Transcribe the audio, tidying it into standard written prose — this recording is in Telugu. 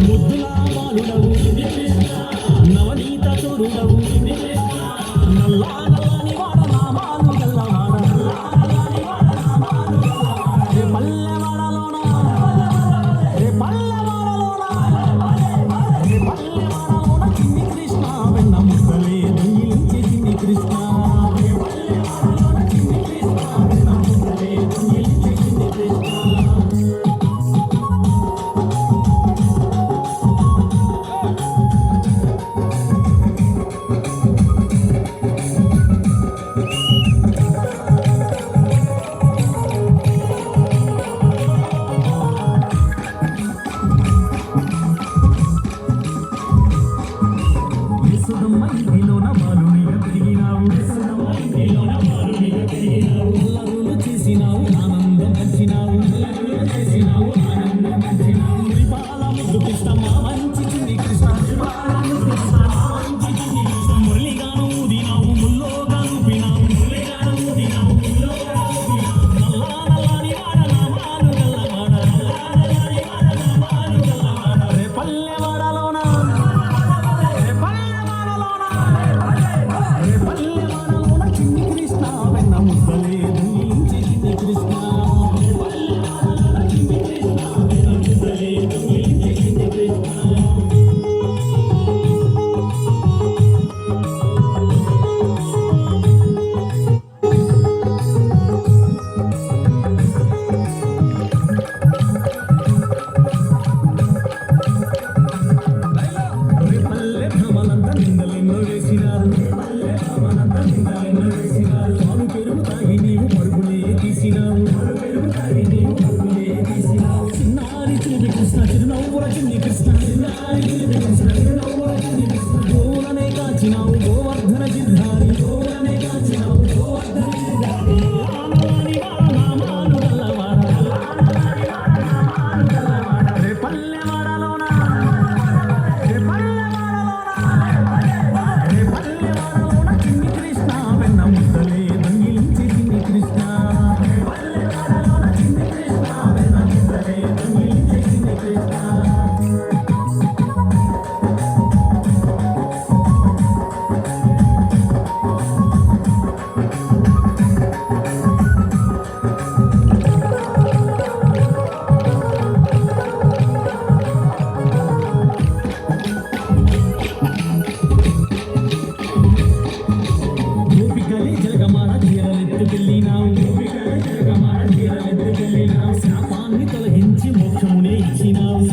ముద్దులా బాలుడవు నవనీత చూరుడవు నల్లా నల్లని వాడ నామాలు గల్లవాడ రే పల్లెవాడలోన రే పల్లెవాడలోన రే పల్లెవాడలోన చిన్ని కృష్ణ వెన్న ముద్దలే దొంగిలించే చిన్ని కృష్ణ రే పల్లెవాడలోన చిన్ని కృష్ణ వెన్న ముద్దలే దొంగిలించే చిన్ని కృష్ణ ఇంటిలోన బాలునిగా పెరిగినావు అల్లరులు చేసినావు ఆనందం పంచినావు శ్రీపాల ముద్దు కృష్ణ మా మంచి చిన్ని కృష్ణ మురళిగాను ఊదినావు ముల్లోగా ఊపినావు నల్లా నల్లని వాడ నామాలు గల్లవాడ రే పల్లెవాడలోన చిన్ని కృష్ణ వెన్న ముద్దలే దొంగిలించే చిన్ని కృష్ణ చిన్ని కృష్ణ వెన్న ముద్దలే దొంగిలించే చిన్ని కృష్ణ పల్లె భ్రమలంతా నిందలెన్నో వేసినారు పాలు పెరుగు తాగి నీవు పరుగులే తీసినావు చిన్నారి చిన్ని కృష్ణ చిరునవ్వుల చిన్ని కృష్ణ గోవులనే కాచినావు గోవర్ధన గిరిధారి నామాలు గల్లవాడ రే పల్లెవాడలోన రే పల్లెవాడలోన చిన్ని కృష్ణ వెన్న ముద్దలే దొంగిలించే చిన్ని కృష్ణ చిన్ని కృష్ణ వెన్న ముద్దలే దొంగిలించే చిన్ని కృష్ణ గోపికలే జలగమాన చీరలెత్తు వెళ్ళినావు శాపాన్ని తొలగించి మోక్షమునే ఇచ్చినావు